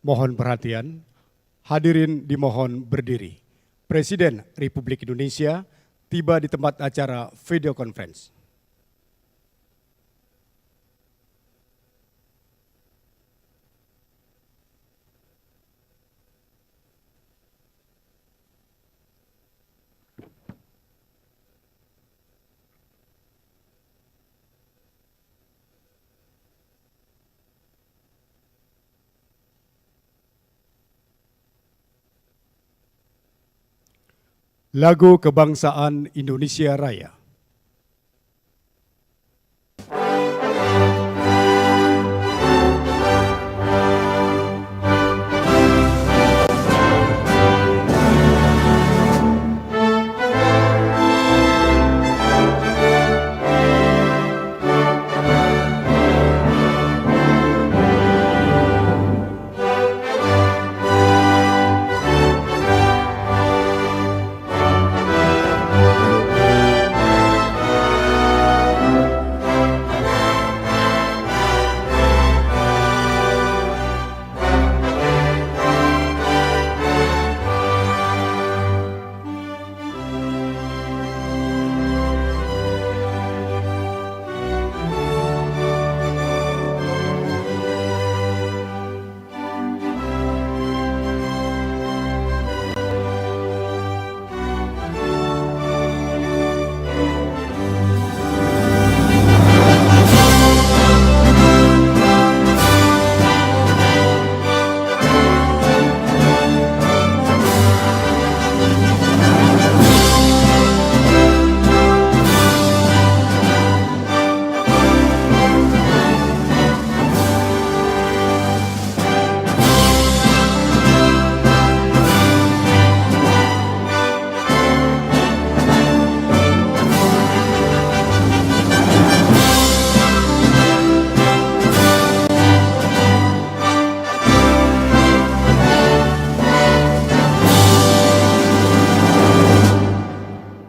Mohon perhatian, hadirin dimohon berdiri. Presiden Republik Indonesia tiba di tempat acara video conference. Lagu Kebangsaan Indonesia Raya.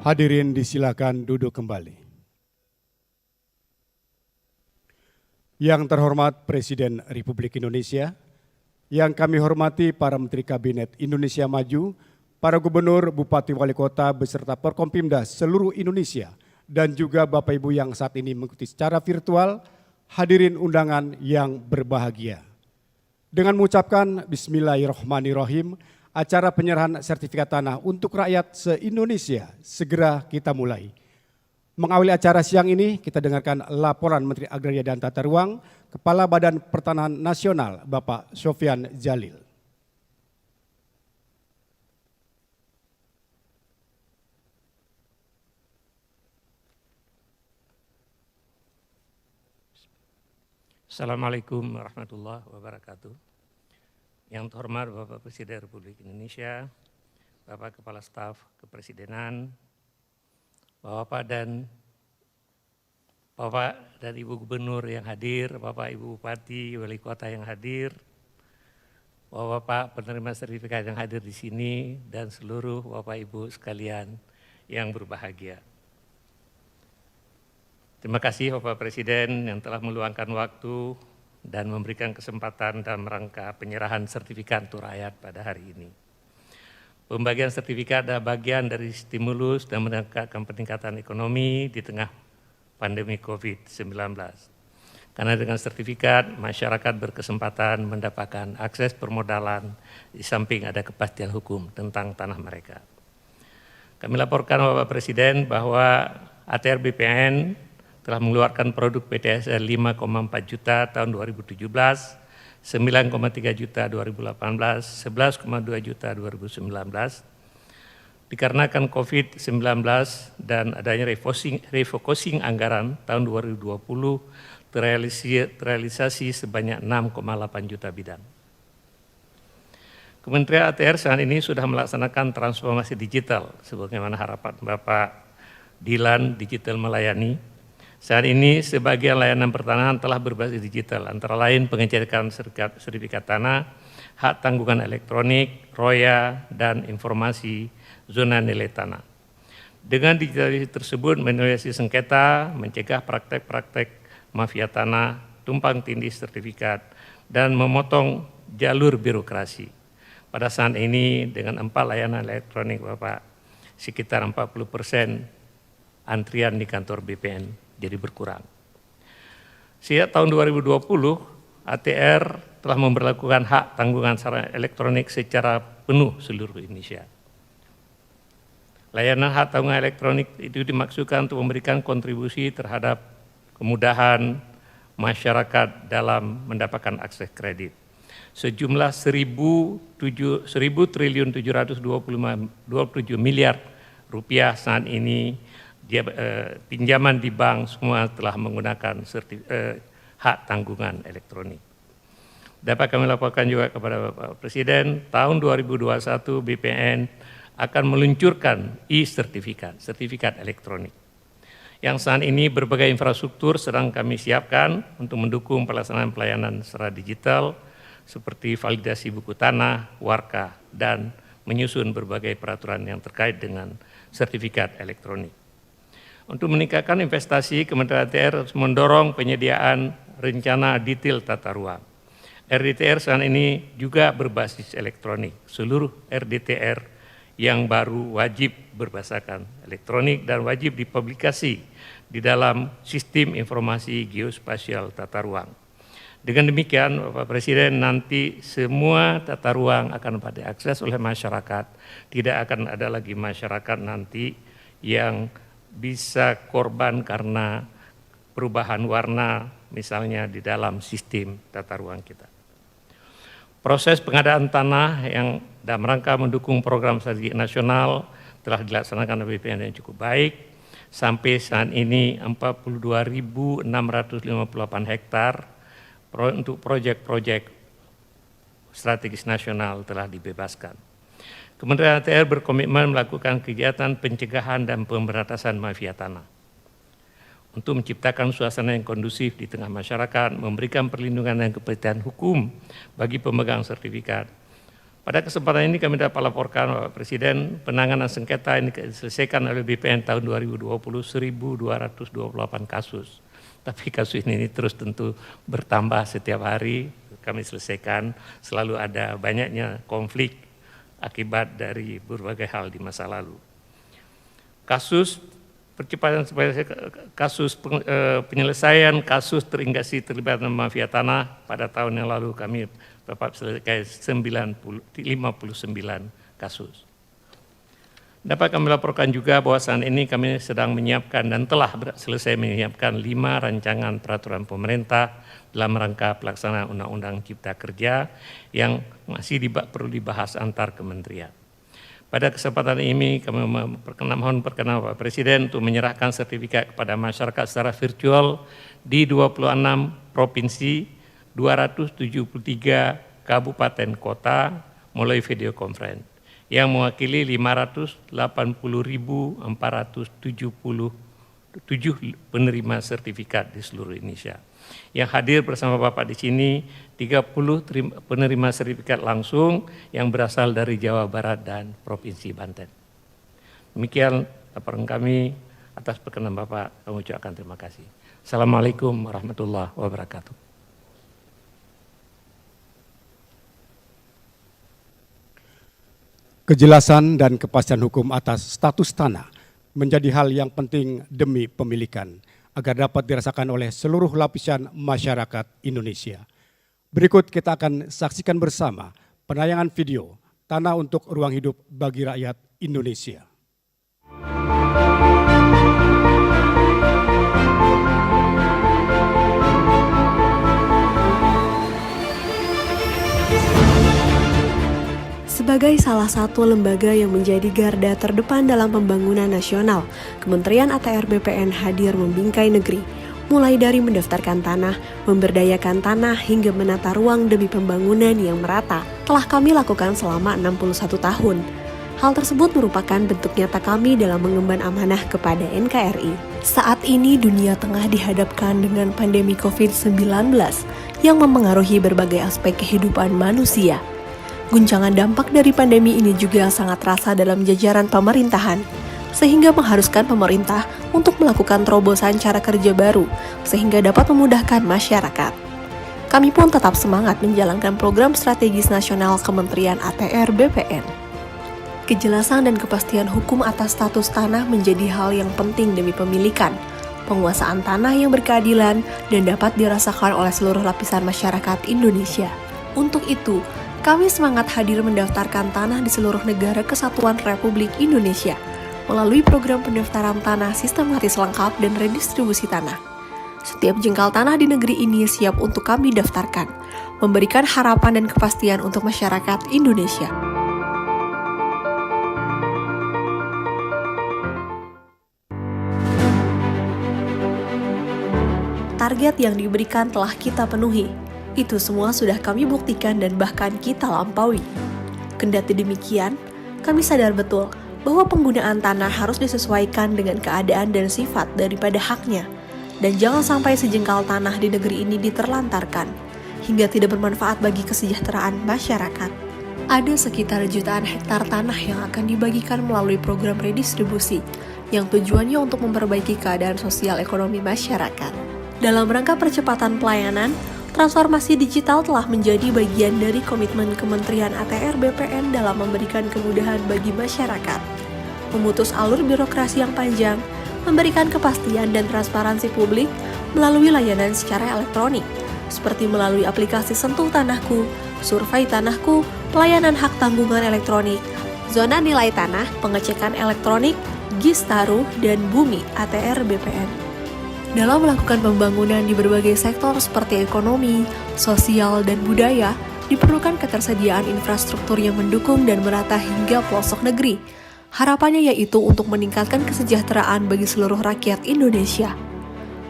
Hadirin disilakan duduk kembali. Yang terhormat Presiden Republik Indonesia, yang kami hormati para Menteri Kabinet Indonesia Maju, para Gubernur, Bupati, Wali Kota, beserta Forkompimda seluruh Indonesia, dan juga Bapak Ibu yang saat ini mengikuti secara virtual, hadirin undangan yang berbahagia. Dengan mengucapkan Bismillahirrahmanirrahim, acara penyerahan sertifikat tanah untuk rakyat se-Indonesia segera kita mulai. Mengawali acara siang ini, kita dengarkan laporan Menteri Agraria dan Tata Ruang, Kepala Badan Pertanahan Nasional, Bapak Sofyan Djalil. Assalamualaikum warahmatullahi wabarakatuh. Yang terhormat Bapak Presiden Republik Indonesia, Bapak Kepala Staf Kepresidenan, Bapak dan Ibu Gubernur yang hadir, Bapak Ibu Bupati, Wali Kota yang hadir, Bapak penerima sertifikat yang hadir di sini, dan seluruh Bapak Ibu sekalian yang berbahagia. Terima kasih Bapak Presiden yang telah meluangkan waktu dan memberikan kesempatan dalam rangka penyerahan sertifikat untuk rakyat pada hari ini. Pembagian sertifikat adalah bagian dari stimulus dan meningkatkan peningkatan ekonomi di tengah pandemi COVID-19. Karena dengan sertifikat, masyarakat berkesempatan mendapatkan akses permodalan di samping ada kepastian hukum tentang tanah mereka. Kami laporkan Bapak Presiden bahwa ATR BPN telah mengeluarkan produk PTSL 5,4 juta tahun 2017, 9,3 juta 2018, 11,2 juta 2019. Dikarenakan COVID-19 dan adanya refocusing anggaran tahun 2020 terrealisasi sebanyak 6,8 juta bidang. Kementerian ATR saat ini sudah melaksanakan transformasi digital sebagaimana harapan Bapak Dilan Digital Melayani. Saat ini sebagian layanan pertanahan telah berbasis digital, antara lain pengecekan sertifikat tanah, hak tanggungan elektronik, roya, dan informasi zona nilai tanah. Dengan digitalisasi tersebut menilai sengketa, mencegah praktek-praktek mafia tanah, tumpang tindih sertifikat, dan memotong jalur birokrasi. Pada saat ini dengan 4 layanan elektronik Bapak, sekitar 40% antrian di kantor BPN jadi berkurang. Sejak tahun 2020, ATR telah memberlakukan hak tanggungan secara elektronik secara penuh seluruh Indonesia. Layanan hak tanggungan elektronik itu dimaksudkan untuk memberikan kontribusi terhadap kemudahan masyarakat dalam mendapatkan akses kredit. Sejumlah 1.727 miliar rupiah saat ini pinjaman di bank semua telah menggunakan hak tanggungan elektronik. Dapat kami laporkan juga kepada Bapak Presiden, tahun 2021 BPN akan meluncurkan sertifikat elektronik. Yang saat ini berbagai infrastruktur sedang kami siapkan untuk mendukung pelaksanaan pelayanan secara digital seperti validasi buku tanah, warka, dan menyusun berbagai peraturan yang terkait dengan sertifikat elektronik. Untuk meningkatkan investasi, Kementerian ATR harus mendorong penyediaan rencana detail tata ruang. RDTR saat ini juga berbasis elektronik. Seluruh RDTR yang baru wajib berbasakan elektronik dan wajib dipublikasi di dalam sistem informasi geospasial tata ruang. Dengan demikian, Bapak Presiden, nanti semua tata ruang akan dapat diakses oleh masyarakat. Tidak akan ada lagi masyarakat nanti yang bisa korban karena perubahan warna misalnya di dalam sistem tata ruang kita. Proses pengadaan tanah yang dalam rangka mendukung program strategi nasional telah dilaksanakan oleh BPN yang cukup baik. Sampai saat ini 42.658 hektar untuk proyek-proyek strategis nasional telah dibebaskan. Kementerian ATR berkomitmen melakukan kegiatan pencegahan dan pemberantasan mafia tanah untuk menciptakan suasana yang kondusif di tengah masyarakat, memberikan perlindungan dan kepastian hukum bagi pemegang sertifikat. Pada kesempatan ini kami dapat laporkan Bapak Presiden, penanganan sengketa ini diselesaikan oleh BPN tahun 2020 1.228 kasus. Tapi kasus ini terus tentu bertambah setiap hari, kami selesaikan, selalu ada banyaknya konflik akibat dari berbagai hal di masa lalu. Kasus percepatan penyelesaian kasus terindikasi terlibat mafia tanah pada tahun yang lalu kami dapat selesai 59 kasus. Dapat kami laporkan juga bahwa saat ini kami sedang menyiapkan dan telah selesai menyiapkan 5 rancangan peraturan pemerintah dalam rangka pelaksanaan Undang-Undang Cipta Kerja yang masih perlu dibahas antar kementerian. Pada kesempatan ini kami mohon perkenan Bapak Presiden untuk menyerahkan sertifikat kepada masyarakat secara virtual di 26 provinsi, 273 kabupaten kota melalui video conference yang mewakili 580.477 penerima sertifikat di seluruh Indonesia. Yang hadir bersama Bapak di sini 30 penerima sertifikat langsung yang berasal dari Jawa Barat dan Provinsi Banten. Demikian laporan kami, atas perkenan Bapak kami ucapkan terima kasih. Assalamualaikum warahmatullahi wabarakatuh. Kejelasan dan kepastian hukum atas status tanah menjadi hal yang penting demi pemilikan agar dapat dirasakan oleh seluruh lapisan masyarakat Indonesia. Berikut kita akan saksikan bersama penayangan video Tanah untuk Ruang Hidup bagi Rakyat Indonesia. Sebagai salah satu lembaga yang menjadi garda terdepan dalam pembangunan nasional, Kementerian ATR BPN hadir membingkai negeri, mulai dari mendaftarkan tanah, memberdayakan tanah, hingga menata ruang demi pembangunan yang merata, telah kami lakukan selama 61 tahun. Hal tersebut merupakan bentuk nyata kami dalam mengemban amanah kepada NKRI. Saat ini dunia tengah dihadapkan dengan pandemi COVID-19 yang mempengaruhi berbagai aspek kehidupan manusia. Guncangan dampak dari pandemi ini juga sangat terasa dalam jajaran pemerintahan, sehingga mengharuskan pemerintah untuk melakukan terobosan cara kerja baru, sehingga dapat memudahkan masyarakat. kami pun tetap semangat menjalankan program strategis nasional Kementerian ATR BPN. Kejelasan dan kepastian hukum atas status tanah menjadi hal yang penting demi pemilikan, penguasaan tanah yang berkeadilan, dan dapat dirasakan oleh seluruh lapisan masyarakat Indonesia. Untuk itu, kami semangat hadir mendaftarkan tanah di seluruh negara kesatuan Republik Indonesia melalui program pendaftaran tanah sistematis lengkap dan redistribusi tanah. Setiap jengkal tanah di negeri ini siap untuk kami daftarkan, memberikan harapan dan kepastian untuk masyarakat Indonesia. Target yang diberikan telah kita penuhi. Itu semua sudah kami buktikan dan bahkan kita lampaui. Kendati demikian, kami sadar betul bahwa penggunaan tanah harus disesuaikan dengan keadaan dan sifat daripada haknya, dan jangan sampai sejengkal tanah di negeri ini diterlantarkan, hingga tidak bermanfaat bagi kesejahteraan masyarakat. Ada sekitar jutaan hektar tanah yang akan dibagikan melalui program redistribusi, yang tujuannya untuk memperbaiki keadaan sosial ekonomi masyarakat. Dalam rangka percepatan pelayanan, transformasi digital telah menjadi bagian dari komitmen Kementerian ATR BPN dalam memberikan kemudahan bagi masyarakat, memutus alur birokrasi yang panjang, memberikan kepastian dan transparansi publik melalui layanan secara elektronik, seperti melalui aplikasi Sentuh Tanahku, Survei Tanahku, pelayanan hak tanggungan elektronik, zona nilai tanah, pengecekan elektronik, Gistaru, dan Bumi ATR BPN. Dalam melakukan pembangunan di berbagai sektor seperti ekonomi, sosial, dan budaya, diperlukan ketersediaan infrastruktur yang mendukung dan merata hingga pelosok negeri. Harapannya yaitu untuk meningkatkan kesejahteraan bagi seluruh rakyat Indonesia.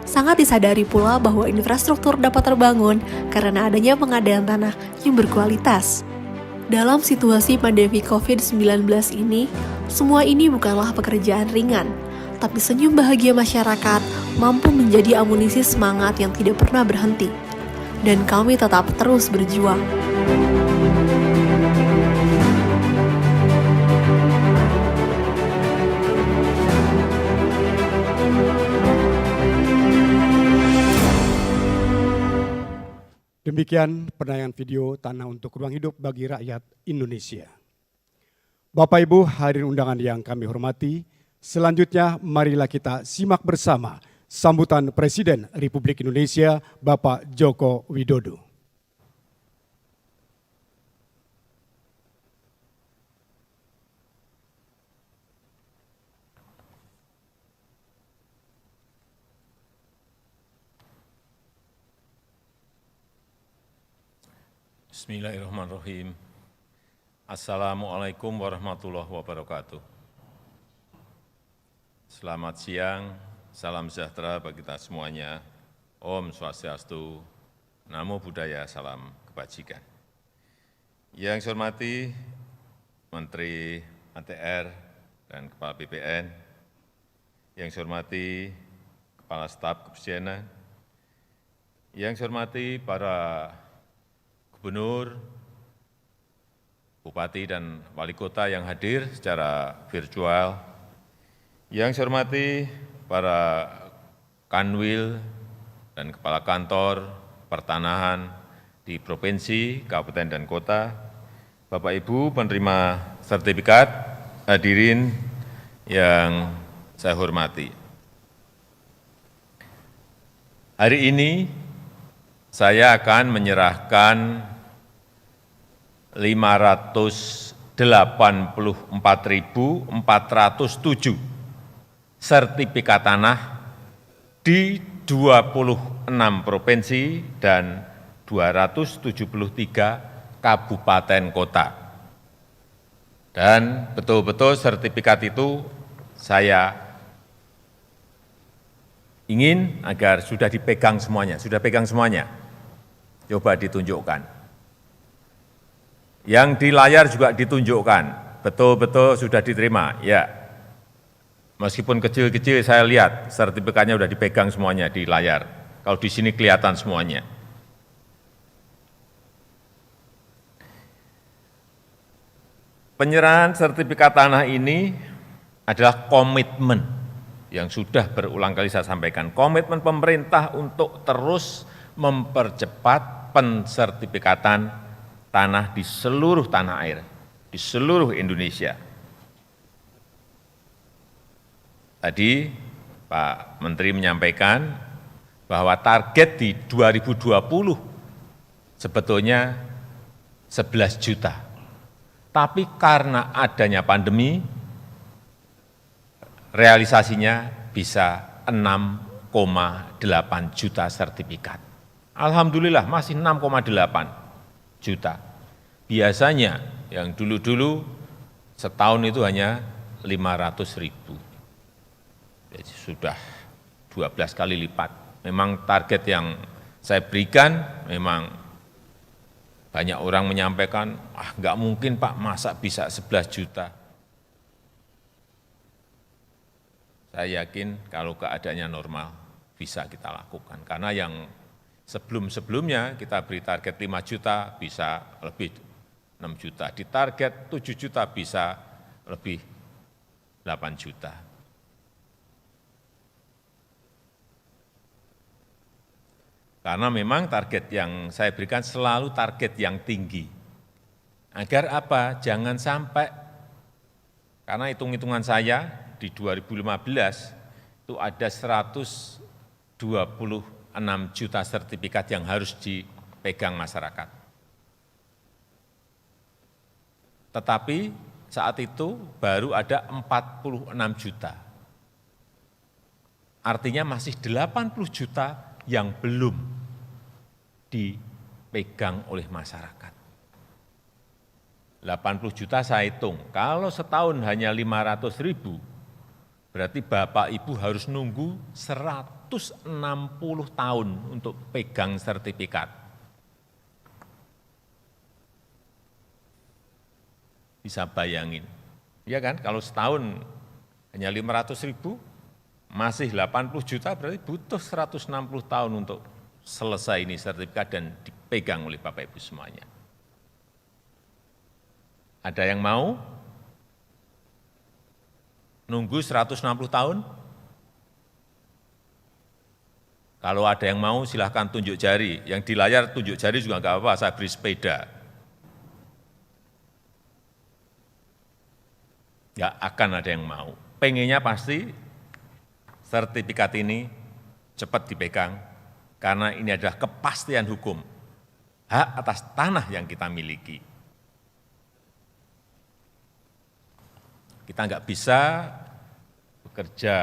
Sangat disadari pula bahwa infrastruktur dapat terbangun karena adanya pengadaan tanah yang berkualitas. Dalam situasi pandemi COVID-19 ini, semua ini bukanlah pekerjaan ringan, tapi senyum bahagia masyarakat mampu menjadi amunisi semangat yang tidak pernah berhenti. Dan kami tetap terus berjuang. Demikian penayangan video Tanah untuk Ruang Hidup bagi Rakyat Indonesia. Bapak Ibu hadirin undangan yang kami hormati, selanjutnya marilah kita simak bersama sambutan Presiden Republik Indonesia Bapak Joko Widodo. Bismillahirrahmanirrahim. Assalamualaikum warahmatullahi wabarakatuh. Selamat siang, salam sejahtera bagi kita semuanya. Om Swastiastu, Namo Buddhaya, salam kebajikan. Yang saya hormati Menteri ATR dan Kepala BPN, yang saya hormati Kepala Staf Kepresidenan, yang saya hormati para Gubernur, Bupati, dan Wali Kota yang hadir secara virtual, yang saya hormati para Kanwil dan Kepala Kantor Pertanahan di Provinsi, Kabupaten, dan Kota, Bapak Ibu penerima sertifikat, hadirin yang saya hormati. Hari ini saya akan menyerahkan 584.407 sertifikat tanah di 26 provinsi dan 273 kabupaten kota. Dan betul-betul sertifikat itu saya ingin agar sudah dipegang semuanya. Sudah pegang semuanya? Coba ditunjukkan. Yang di layar juga ditunjukkan. Betul-betul sudah diterima. Ya. Meskipun kecil-kecil saya lihat sertifikatnya sudah dipegang semuanya di layar. Kalau di sini kelihatan semuanya. Penyerahan sertifikat tanah ini adalah komitmen yang sudah berulang kali saya sampaikan. Komitmen pemerintah untuk terus mempercepat pensertifikatan tanah di seluruh tanah air, di seluruh Indonesia. Tadi Pak Menteri menyampaikan bahwa target di 2020 sebetulnya 11 juta. Tapi karena adanya pandemi, realisasinya bisa 6,8 juta sertifikat. Alhamdulillah masih 6,8 juta. Biasanya yang dulu-dulu setahun itu hanya 500 ribu. Jadi sudah 12 kali lipat. Memang target yang saya berikan memang banyak orang menyampaikan, nggak mungkin Pak, masa bisa 11 juta. Saya yakin kalau keadaannya normal bisa kita lakukan. Karena yang sebelum-sebelumnya kita beri target 5 juta bisa lebih 6 juta. Di target 7 juta bisa lebih 8 juta. Karena memang target yang saya berikan selalu target yang tinggi. Agar apa? Jangan sampai, karena hitung-hitungan saya di 2015 itu ada 126 juta sertifikat yang harus dipegang masyarakat. Tetapi saat itu baru ada 46 juta. Artinya masih 80 juta yang belum dipegang oleh masyarakat. 80 juta saya hitung, kalau setahun hanya 500 ribu, berarti Bapak Ibu harus nunggu 160 tahun untuk pegang sertifikat. Bisa bayangin, ya kan? Kalau setahun hanya 500 ribu, masih 80 juta, berarti butuh 160 tahun untuk selesai ini sertifikat dan dipegang oleh Bapak Ibu semuanya. Ada yang mau nunggu 160 tahun? Kalau ada yang mau silahkan tunjuk jari. Yang di layar tunjuk jari juga enggak apa-apa, saya beri sepeda. Enggak akan ada yang mau. Pengennya pasti sertifikat ini cepat dipegang, karena ini adalah kepastian hukum, hak atas tanah yang kita miliki. Kita enggak bisa bekerja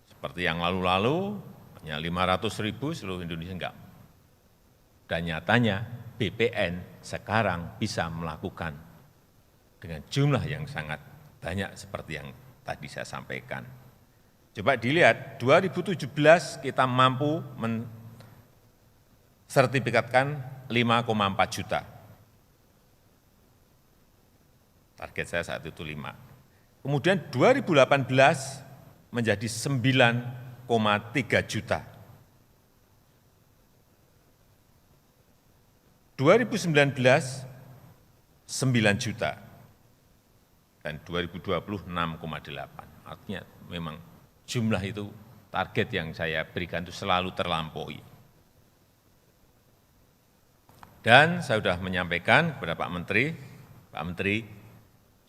seperti yang lalu-lalu, hanya 500 ribu seluruh Indonesia, enggak. Dan nyatanya BPN sekarang bisa melakukan dengan jumlah yang sangat banyak seperti yang tadi saya sampaikan. Coba dilihat, 2017 kita mampu mensertifikatkan 5,4 juta. Target saya saat itu 5. Kemudian 2018 menjadi 9,3 juta. 2019 9 juta. Dan 2020 6,8. Artinya memang jumlah itu target yang saya berikan itu selalu terlampaui. Dan saya sudah menyampaikan kepada Pak Menteri,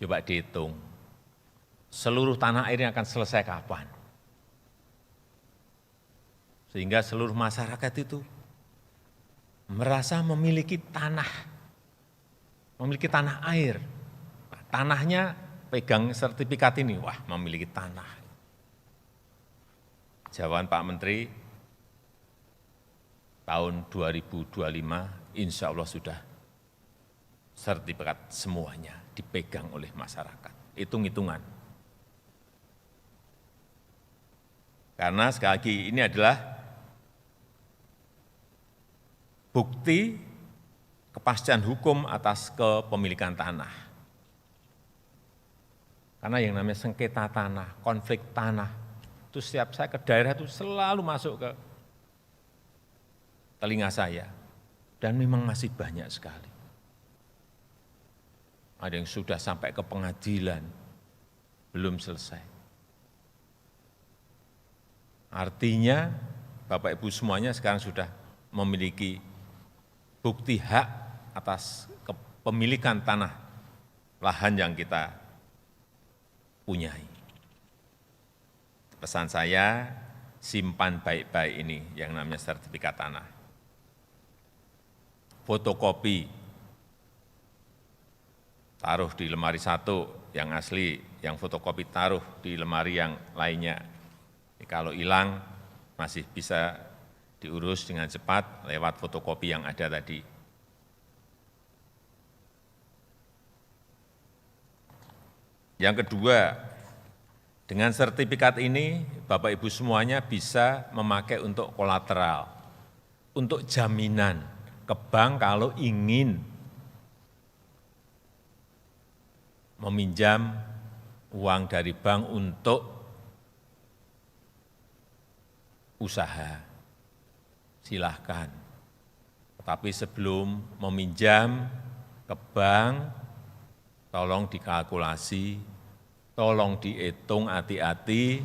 coba dihitung, seluruh tanah air yang akan selesai kapan? Sehingga seluruh masyarakat itu merasa memiliki tanah air. Nah, tanahnya pegang sertifikat ini, wah memiliki tanah. Jawaban Pak Menteri, tahun 2025 insya Allah sudah sertifikat semuanya dipegang oleh masyarakat. Hitung-hitungan. Karena sekali lagi ini adalah bukti kepastian hukum atas kepemilikan tanah. Karena yang namanya sengketa tanah, konflik tanah, itu setiap saya ke daerah itu selalu masuk ke telinga saya. Dan memang masih banyak sekali. Ada yang sudah sampai ke pengadilan, belum selesai. Artinya Bapak Ibu semuanya sekarang sudah memiliki bukti hak atas kepemilikan tanah lahan yang kita punyai. Pesan saya, simpan baik-baik ini yang namanya sertifikat tanah. Fotokopi, taruh di lemari satu yang asli, yang fotokopi taruh di lemari yang lainnya. Kalau hilang masih bisa diurus dengan cepat lewat fotokopi yang ada tadi. Yang kedua, dengan sertifikat ini, Bapak Ibu semuanya bisa memakai untuk kolateral, untuk jaminan ke bank kalau ingin meminjam uang dari bank untuk usaha. Silahkan. Tapi sebelum meminjam ke bank, tolong dikalkulasi, tolong dihitung hati-hati,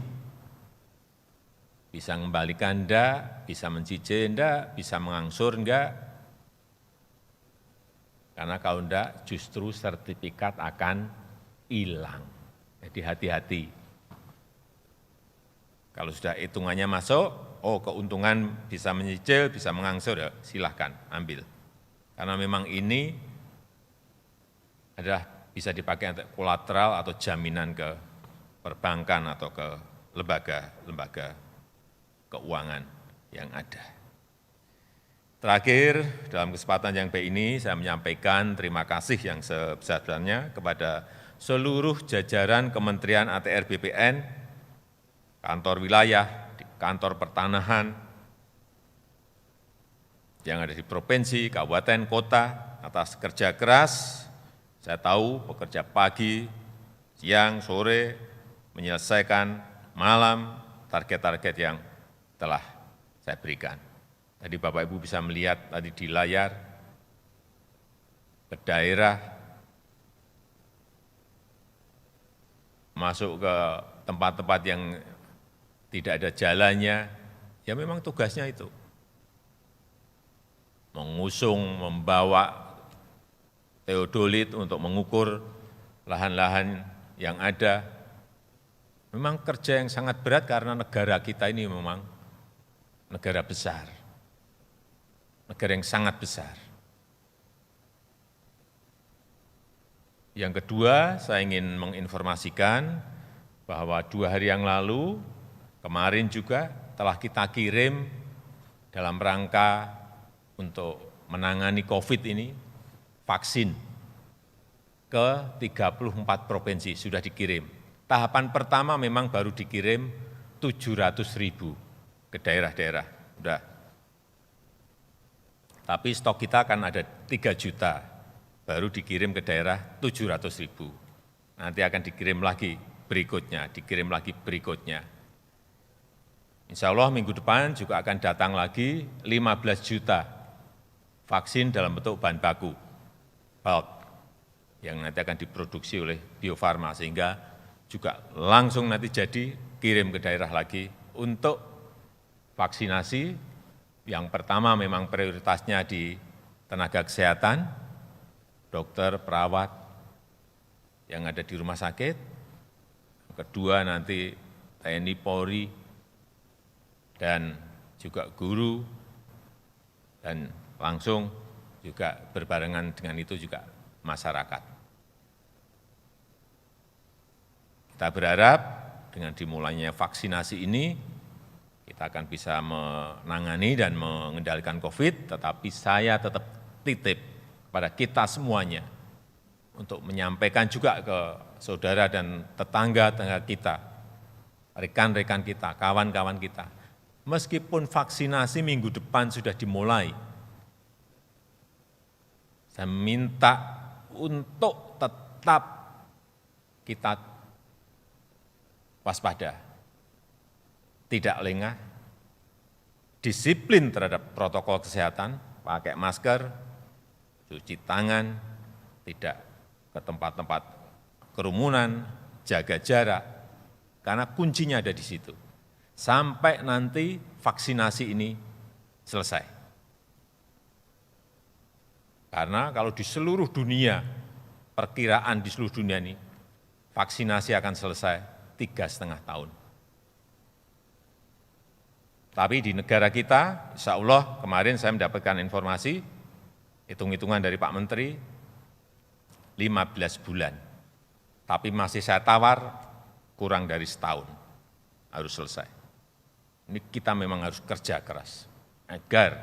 bisa mengembalikan enggak, bisa mencicil enggak, bisa mengangsur enggak. Karena kalau enggak, justru sertifikat akan hilang. Jadi hati-hati. Kalau sudah hitungannya masuk, oh keuntungan bisa menyicil, bisa mengangsur, ya silahkan ambil. Karena memang ini adalah bisa dipakai untuk kolateral atau jaminan ke perbankan atau ke lembaga keuangan yang ada. Terakhir, dalam kesempatan yang baik ini, saya menyampaikan terima kasih yang sebesar-besarnya kepada seluruh jajaran Kementerian ATR BPN, kantor wilayah, kantor pertanahan, yang ada di provinsi, kabupaten, kota, atas kerja keras. Saya tahu bekerja pagi, siang, sore, menyelesaikan malam target-target yang telah saya berikan. Tadi Bapak Ibu bisa melihat tadi di layar, ke daerah, masuk ke tempat-tempat yang tidak ada jalannya, ya memang tugasnya itu. Mengusung, membawa teodolit untuk mengukur lahan-lahan yang ada. Memang kerja yang sangat berat karena negara kita ini memang negara besar. Negara yang sangat besar. Yang kedua, saya ingin menginformasikan bahwa 2 hari yang lalu, kemarin juga telah kita kirim dalam rangka untuk menangani COVID ini, vaksin ke 34 provinsi sudah dikirim. Tahapan pertama memang baru dikirim 700.000 ke daerah-daerah. Sudah. Tapi stok kita akan ada 3 juta, baru dikirim ke daerah 700.000. Nanti akan dikirim lagi berikutnya, dikirim lagi berikutnya. Insya Allah minggu depan juga akan datang lagi 15 juta vaksin dalam bentuk bahan baku, bulk, yang nanti akan diproduksi oleh Bio Farma, sehingga juga langsung nanti jadi kirim ke daerah lagi untuk vaksinasi. Yang pertama memang prioritasnya di tenaga kesehatan, dokter, perawat yang ada di rumah sakit. Kedua nanti TNI, Polri, dan juga guru, dan langsung juga berbarengan dengan itu juga masyarakat. Kita berharap dengan dimulainya vaksinasi ini, kita akan bisa menangani dan mengendalikan COVID, tetapi saya tetap titip kepada kita semuanya untuk menyampaikan juga ke saudara dan tetangga-tetangga kita, rekan-rekan kita, kawan-kawan kita. Meskipun vaksinasi minggu depan sudah dimulai, saya minta untuk tetap kita waspada, tidak lengah, disiplin terhadap protokol kesehatan, pakai masker, cuci tangan, tidak ke tempat-tempat kerumunan, jaga jarak, karena kuncinya ada di situ. Sampai nanti vaksinasi ini selesai. Karena kalau di seluruh dunia, perkiraan di seluruh dunia ini, vaksinasi akan selesai 3,5 tahun. Tapi di negara kita, insya Allah kemarin saya mendapatkan informasi, hitung-hitungan dari Pak Menteri, 15 bulan. Tapi masih saya tawar, kurang dari setahun harus selesai. Ini kita memang harus kerja keras agar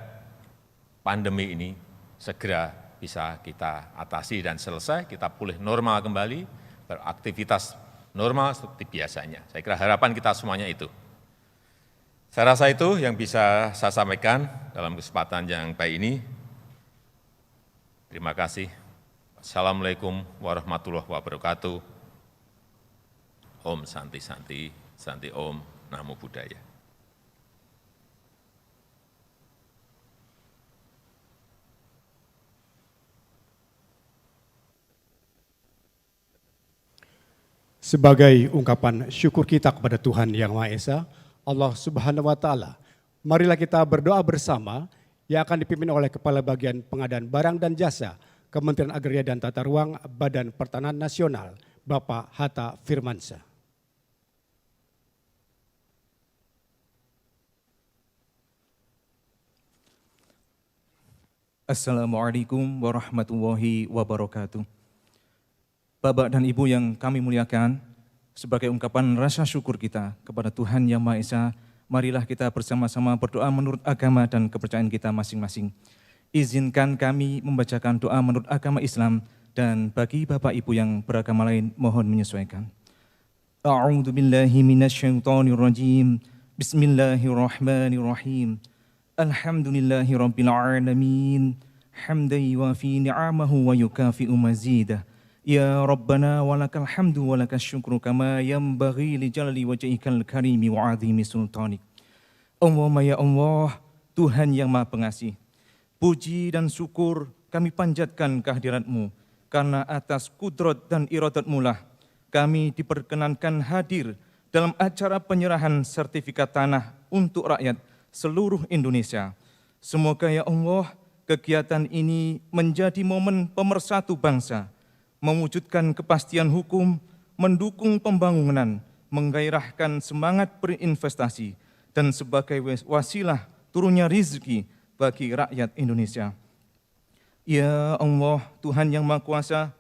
pandemi ini segera bisa kita atasi dan selesai, kita pulih normal kembali, beraktivitas normal seperti biasanya. Saya kira harapan kita semuanya itu. Saya rasa itu yang bisa saya sampaikan dalam kesempatan yang baik ini. Terima kasih. Assalamualaikum warahmatullahi wabarakatuh. Om Santi Santi, Santi Om, Namo Buddhaya. Sebagai ungkapan syukur kita kepada Tuhan Yang Maha Esa, Allah Subhanahu wa Ta'ala, marilah kita berdoa bersama yang akan dipimpin oleh Kepala Bagian Pengadaan Barang dan Jasa, Kementerian Agraria dan Tata Ruang, Badan Pertanahan Nasional, Bapak Hatta Firmansyah. Assalamualaikum warahmatullahi wabarakatuh. Bapak dan Ibu yang kami muliakan, sebagai ungkapan rasa syukur kita kepada Tuhan Yang Maha Esa, marilah kita bersama-sama berdoa menurut agama dan kepercayaan kita masing-masing. Izinkan kami membacakan doa menurut agama Islam, dan bagi Bapak Ibu yang beragama lain, mohon menyesuaikan. A'udzu billahi minasyaitonir rajim. Bismillahirrahmanirrahim. Alhamdulillahi rabbil alamin. Hamdan yuwafi ni'amahu wa yukafi'u mazidah. Ya Rabbana walakal hamdu walakal syukru kama yanbaghi li jalali wajhikal karimi wa azimi sultanik. Allahumma ya Allah, Tuhan yang Maha Pengasih, puji dan syukur kami panjatkan kehadirat-Mu, karena atas kudrat dan iradat-Mu lah kami diperkenankan hadir dalam acara penyerahan sertifikat tanah untuk rakyat seluruh Indonesia. Semoga ya Allah, kegiatan ini menjadi momen pemersatu bangsa, mewujudkan kepastian hukum, mendukung pembangunan, menggairahkan semangat berinvestasi, dan sebagai wasilah turunnya rezeki bagi rakyat Indonesia. Ya Allah, Tuhan yang Maha Kuasa,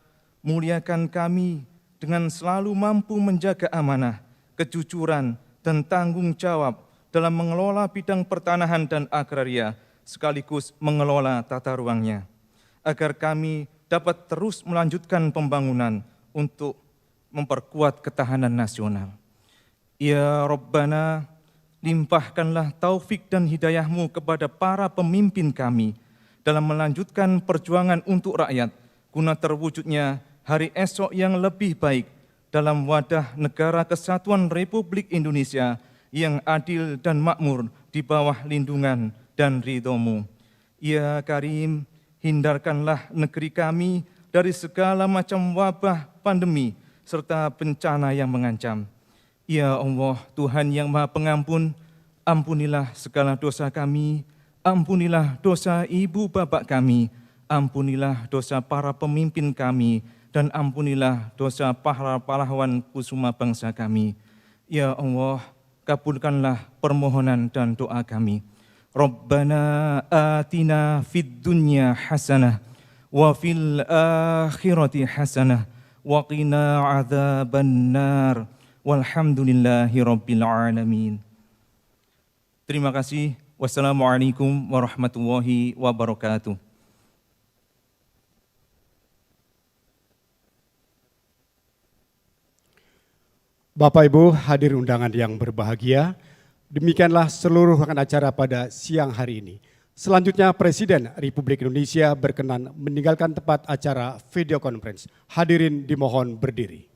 muliakan kami dengan selalu mampu menjaga amanah, kejujuran, dan tanggung jawab dalam mengelola bidang pertanahan dan agraria, sekaligus mengelola tata ruangnya, agar kami dapat terus melanjutkan pembangunan untuk memperkuat ketahanan nasional. Ya Rabbana, limpahkanlah taufik dan hidayah-Mu kepada para pemimpin kami dalam melanjutkan perjuangan untuk rakyat, guna terwujudnya hari esok yang lebih baik dalam wadah negara kesatuan Republik Indonesia yang adil dan makmur di bawah lindungan dan ridho-Mu. Ya Karim, hindarkanlah negeri kami dari segala macam wabah, pandemi, serta bencana yang mengancam. Ya Allah, Tuhan yang Maha Pengampun, ampunilah segala dosa kami, ampunilah dosa ibu bapak kami, ampunilah dosa para pemimpin kami, dan ampunilah dosa para pahlawan kusuma bangsa kami. Ya Allah, kabulkanlah permohonan dan doa kami. Rabbana atina fid dunya hasanah wa fil akhirati hasanah wa qina adzabannar walhamdulillahi rabbil alamin. Terima kasih. Wassalamualaikum warahmatullahi wabarakatuh. Bapak Ibu hadir undangan yang berbahagia, demikianlah seluruh rangkaian acara pada siang hari ini. Selanjutnya Presiden Republik Indonesia berkenan meninggalkan tempat acara video conference. Hadirin dimohon berdiri.